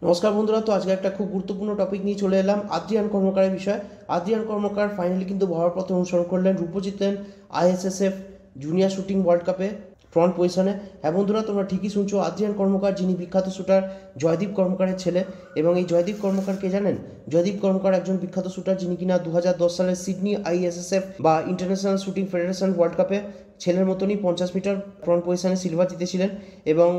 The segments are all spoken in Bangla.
নমস্কার বন্ধুরা, তো আজকে একটা খুব গুরুত্বপূর্ণ টপিক নিয়ে চলে এলাম আদ্রিয়ান কর্মকারের বিষয়। আদ্রিয়ান কর্মকার ফাইনালি কিন্তু ভারতপথে অনুসরণ করলেন, রূপো জিতলেন আইএসএসএফ জুনিয়র শুটিং ওয়ার্ল্ড কাপে ফ্রন্ট পজিশনে। হ্যাঁ বন্ধুরা, তোমরা ঠিকই শুনছো, আদ্রিয়ান কর্মকার যিনি বিখ্যাত শুটার জয়দীপ কর্মকারের ছেলে। এবং এই জয়দীপ কর্মকারকে জানেন? জয়দীপ কর্মকার একজন বিখ্যাত শুটার যিনি কিনা 2010 সালের সিডনি আইএসএসএফ বা ইন্টারন্যাশনাল শুটিং ফেডারেশন ওয়ার্ল্ড কাপে ছেলের মতনই 50 মিটার ফ্রন্ট পজিশনে সিলভার জিতেছিলেন এবং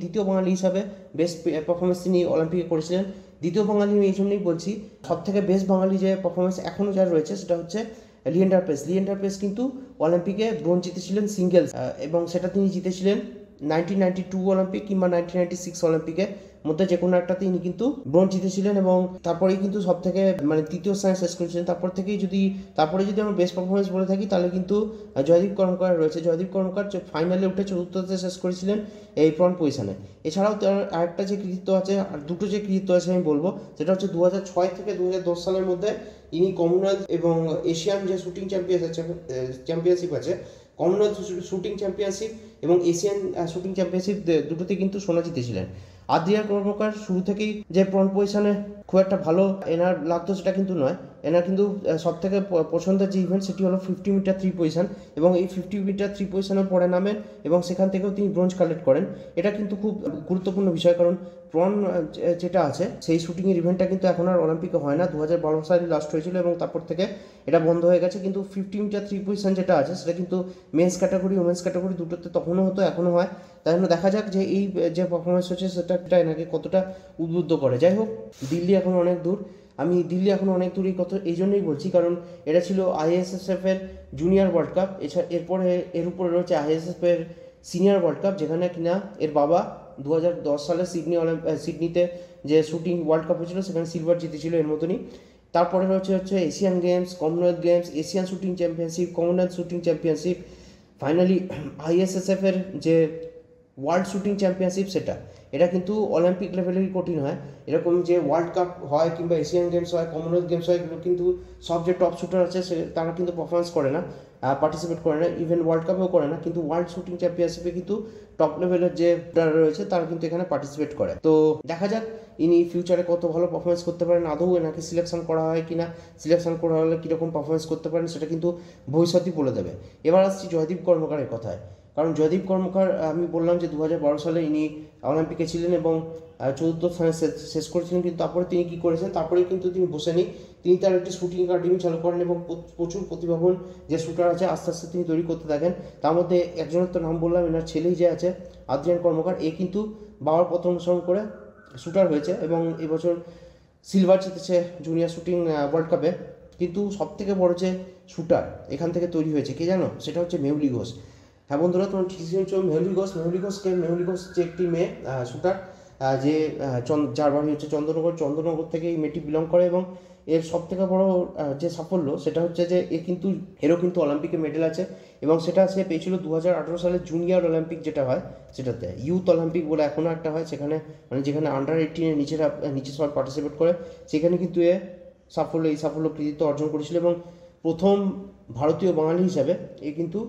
দ্বিতীয় বাঙালি হিসাবে বেস্ট পারফরমেন্স তিনি অলিম্পিকে করেছিলেন। দ্বিতীয় বাঙালি আমি এই জন্যই বলছি, সব থেকে বেস্ট বাঙালি যে পারফরমেন্স এখনও যার রয়েছে সেটা হচ্ছে লিয়েন্ডার পেস কিন্তু অলিম্পিকে ব্রোঞ্জ জিতেছিলেন সিঙ্গেলস, এবং সেটা তিনি জিতেছিলেন 1992 অলিম্পিক কিংবা 1996 অলিম্পিকের মধ্যে যে কোনো একটা তিনি কিন্তু ব্রোঞ্জ জিতেছিলেন। এবং তারপরেই কিন্তু সব থেকে তৃতীয় স্থানে শেষ করেছিলেন। তারপরে যদি আমরা বেস্ট পারফরমেন্স বলে থাকি তাহলে কিন্তু জয়দীপ কর্মকার রয়েছে। জয়দীপ কর্মকার ফাইনালে উঠে চতুর্থতে শেষ করেছিলেন এই ফ্রন্ট পজিশনে। এছাড়াও তার আরেকটা যে কৃতিত্ব আছে, আর দুটো যে কৃতিত্ব আছে আমি বলবো, সেটা হচ্ছে 2006 থেকে 2010 সালের মধ্যে ইনি কমনওয়েলথ এবং এশিয়ান যে শুটিং চ্যাম্পিয়নশিপ আছে, কমনওয়েলথ শুটিং চ্যাম্পিয়নশিপ এবং এশিয়ান শুটিং চ্যাম্পিয়নশিপ দুটোতে কিন্তু সোনা জিতেছিলেন। আদ্রিয়ান কর্মকার শুরু থেকেই যে ফ্রন্ট পজিশনে খুব একটা ভালো এনার লাগতো সেটা কিন্তু নয়। এনার কিন্তু সব থেকে পছন্দের যে ইভেন্ট সেটি হলো 50 মিটার থ্রি পজিশন, এবং এই 50 মিটার থ্রি পজিশনের পরে নামেন এবং সেখান থেকেও তিনি ব্রোঞ্জ কালেক্ট করেন। এটা কিন্তু খুব গুরুত্বপূর্ণ বিষয়, কারণ প্রন যেটা আছে সেই শুটিংয়ের ইভেন্টটা কিন্তু এখন আর অলিম্পিকে হয় না। 2012 সালে লাস্ট হয়েছিল এবং তারপর থেকে এটা বন্ধ হয়ে গেছে। কিন্তু 50 মিটার থ্রি পজিশন যেটা আছে সেটা কিন্তু মেন্স ক্যাটাগরি ওমেন্স ক্যাটাগরি দুটোতে তখনও হতো, এখনও হয়। তাই জন্য দেখা যাক যে এই যে পারফরমেন্স হচ্ছে সেটা এনাকে কতটা উদ্বুদ্ধ করে। যাই হোক, দিল্লি এখন অনেক দূর এই কথা এই জন্যই বলছি, কারণ এটা ছিল আইএসএসএফ এর জুনিয়র ওয়ার্ল্ড কাপ। এরপরে এর উপরে রয়েছে আইএসএফ এর সিনিয়র ওয়ার্ল্ড কাপ, যেখানে কিনা এর বাবা 2010 সালে সিডনিতে যে শুটিং ওয়ার্ল্ড কাপ হয়েছিল সেখানে সিলভার জিতেছিল এর মতনই। তারপরে হচ্ছে Asian games, Commonwealth games, Asian shooting championship, Commonwealth shooting championship, finally ISSF এর যে ওয়ার্ল্ড শুটিং চ্যাম্পিয়নশিপ সেটা। এটা কিন্তু অলিম্পিক লেভেলেরই কঠিন হয়। এরকম যে ওয়ার্ল্ড কাপ হয় কিংবা এশিয়ান গেমস হয়, কমনওয়েলথ গেমস হয়, এগুলো কিন্তু সব যে টপ শুটার আছে তারা কিন্তু পারফরমেন্স করে না, পার্টিসিপেট করে না, ইভেন ওয়ার্ল্ড কাপেও করে না। কিন্তু ওয়ার্ল্ড শুটিং চ্যাম্পিয়নশিপে কিন্তু টপ লেভেলের যে শুটার রয়েছে তারা কিন্তু এখানে পার্টিসিপেট করে। তো দেখা যাক ইনি ফিউচারে কত ভালো পারফরমেন্স করতে পারেন, আদৌ এনাকে সিলেকশন করা হয় কিনা, সিলেকশন করা হলে কীরকম পারফরমেন্স করতে পারেন সেটা কিন্তু ভবিষ্যতই বলে দেবে। এবার আসছি জয়দীপ কর্মকারের কথায়। কারণ জয়দীপ কর্মকার, আমি বললাম যে 2012 সালে ইনি অলিম্পিকে ছিলেন এবং চতুর্থ স্থানে শেষ করেছিলেন। কিন্তু তারপরে তিনি কী করেছেন, তারপরে কিন্তু তিনি বসেনি, তিনি তার একটি শুটিং একাডেমি চালু করেন এবং প্রচুর প্রতিভাবান যে শুটার আছে আস্তে আস্তে তিনি তৈরি করতে থাকেন। তার মধ্যে একজনের তো নাম বললাম, এনার ছেলেই যে আছে আদ্রিয়ান কর্মকার, এ কিন্তু বাবার পথ অনুসরণ করে শুটার হয়েছে এবং এবছর সিলভার জিতেছে জুনিয়র শুটিং ওয়ার্ল্ড কাপে। কিন্তু সবথেকে বড় যে শুটার এখান থেকে তৈরি হয়েছে কে জানো? সেটা হচ্ছে মেহুলি ঘোষ। হ্যাঁ বন্ধুরা, তোমরা ঠিক শুনছো, মেহুলি ঘোষ যে একটি মেয়ে শুটার, যে যার বাড়ি হচ্ছে চন্দ্রনগর থেকে এই মেয়েটি বিলং করে। এবং এর সব থেকে বড় যে সাফল্য সেটা হচ্ছে যে এরও কিন্তু অলিম্পিকে মেডেল আছে, এবং সেটা সে পেয়েছিল 2018 সালে জুনিয়র অলিম্পিক যেটা হয় সেটাতে। ইউথ অলিম্পিক বলে এখনও একটা হয়, সেখানে যেখানে আন্ডার 18-এর নিচে সবাই পার্টিসিপেট করে, সেখানে কিন্তু এই সাফল্য কৃতিত্ব অর্জন করেছিল এবং প্রথম ভারতীয় বাঙালি হিসাবে এ কিন্তু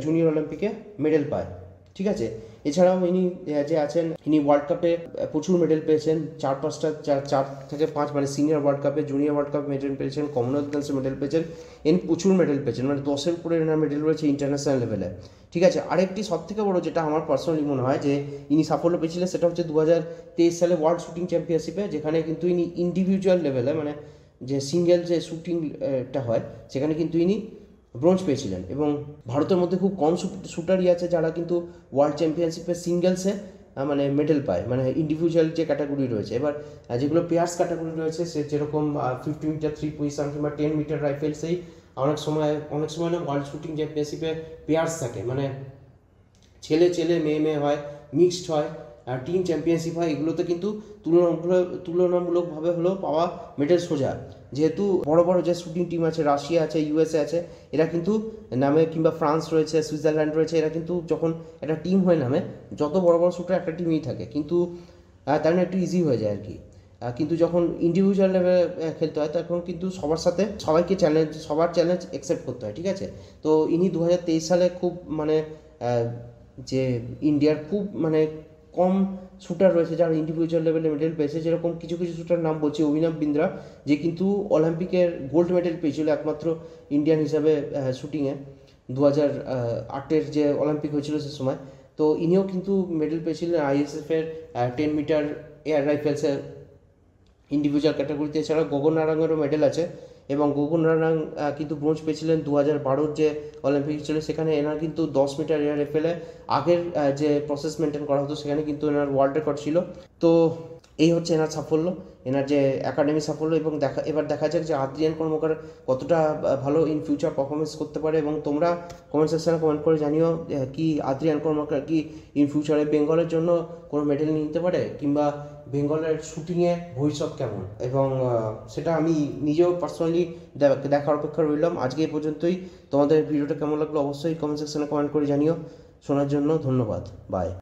জুনিয়র অলিম্পিকে মেডেল পায়। ঠিক আছে, এছাড়াও ইনি যে আছেন, ইনি ওয়ার্ল্ড কাপে প্রচুর মেডেল পেয়েছেন, 4 থেকে 5 সিনিয়র ওয়ার্ল্ড কাপে, জুনিয়র ওয়ার্ল্ড কাপে মেডেল পেয়েছেন, কমনওয়েলথ গেমসে মেডেল পেয়েছেন, ইনি প্রচুর মেডেল পেয়েছেন, 10-এর উপরে এনার মেডেল রয়েছে ইন্টারন্যাশনাল লেভেলে। ঠিক আছে, আরেকটি সবথেকে বড় যেটা আমার পার্সোনালি মনে হয় যে ইনি সাফল্য পেয়েছিলেন সেটা হচ্ছে 2023 সালে ওয়ার্ল্ড শুটিং চ্যাম্পিয়নশিপে, যেখানে কিন্তু ইনি ইন্ডিভিজুয়াল লেভেলে যে সিঙ্গেল যে শুটিংটা হয় সেখানে কিন্তু ইনি ব্রোঞ্জ পেয়েছিলেন। এবং ভারতের মধ্যে খুব কম শুটারই আছে যারা কিন্তু ওয়ার্ল্ড চ্যাম্পিয়নশিপে সিঙ্গেলসে মেডেল পায়, ইন্ডিভিজুয়াল যে ক্যাটাগরি রয়েছে। এবার যেগুলো পেয়ার্স ক্যাটাগরি রয়েছে, সে যেরকম 50 মিটার থ্রি পজিশন কিংবা 10 মিটার রাইফেল, সেই অনেক সময় না ওয়ার্ল্ড শুটিং চ্যাম্পিয়নশিপে পেয়ার্স থাকে, ছেলে মেয়ে হয়, মিক্সড হয়, টিম চ্যাম্পিয়নশিপ হয়। এগুলোতে কিন্তু তুলনামূলকভাবে হলেও পাওয়া মেডেল সোজা, যেহেতু বড় বড় যে শুটিং টিম আছে, রাশিয়া আছে, ইউএসএ আছে, এরা কিন্তু নামে, কিংবা ফ্রান্স রয়েছে, সুইজারল্যান্ড রয়েছে, এরা কিন্তু যখন একটা টিম হয়ে নামে, যত বড় বড় শুটার একটা টিমই থাকে, কিন্তু তার জন্য একটু ইজি হয়ে যায় আর কি। কিন্তু যখন ইন্ডিভিজুয়াল লেভেলে খেলতে হয় তখন কিন্তু সবার চ্যালেঞ্জ অ্যাকসেপ্ট করতে হয়। ঠিক আছে, তো ইনি 2023 সালে খুব যে ইন্ডিয়ার খুব কম শুটার রয়েছে যারা ইন্ডিভিজুয়াল লেভেলে মেডেল পেয়েছে, যেরকম কিছু কিছু শুটার নাম বলছি, অভিনব বিন্দ্রা, যে কিন্তু অলিম্পিকের গোল্ড মেডেল পেয়েছিল একমাত্র ইন্ডিয়ান হিসাবে শুটিংয়ে 2008-এর যে অলিম্পিক হয়েছিল সে সময়। তো ইনিও কিন্তু মেডেল পেয়েছিলেন আইএসএফের 10 মিটার এয়ার রাইফেলসের ইন্ডিভিজুয়াল ক্যাটাগরিতে। এছাড়া গগন নারাঙ্গেরও মেডেল আছে, এবং গগন নারাং কিন্তু ব্রোঞ্জ পেয়েছিলেন 2012-র যে অলিম্পিক ছিল, সেখানে এনার কিন্তু 10 মিটার এয়ার রাইফেলে আগের যে প্রসেস মেনটেন করা হতো সেখানে কিন্তু এনার ওয়ার্ল্ড রেকর্ড ছিল। তো এই হচ্ছে এনার সাফল্য, এনার যে একাডেমি সাফল্য। এবং এবার দেখা যাক যে আদ্রিয়ান কর্মকার কতটা ভালো ইন ফিউচার পারফরমেন্স করতে পারে। এবং তোমরা কমেন্ট সেকশনে কমেন্ট করে জানিও কি আদ্রিয়ান কর্মকার কি ইন ফিউচারে বেঙ্গলের জন্য কোনো মেডেল নিতে পারে, কিংবা বেঙ্গলের শুটিংয়ে ভবিষ্যৎ কেমন। এবং সেটা আমি নিজেও পার্সোনালি দেখার অপেক্ষা রইলাম। আজকে এই পর্যন্তই। তোমাদের ভিডিওটা কেমন লাগলো অবশ্যই কমেন্ট সেকশনে কমেন্ট করে জানিও। শোনার জন্য ধন্যবাদ। বাই।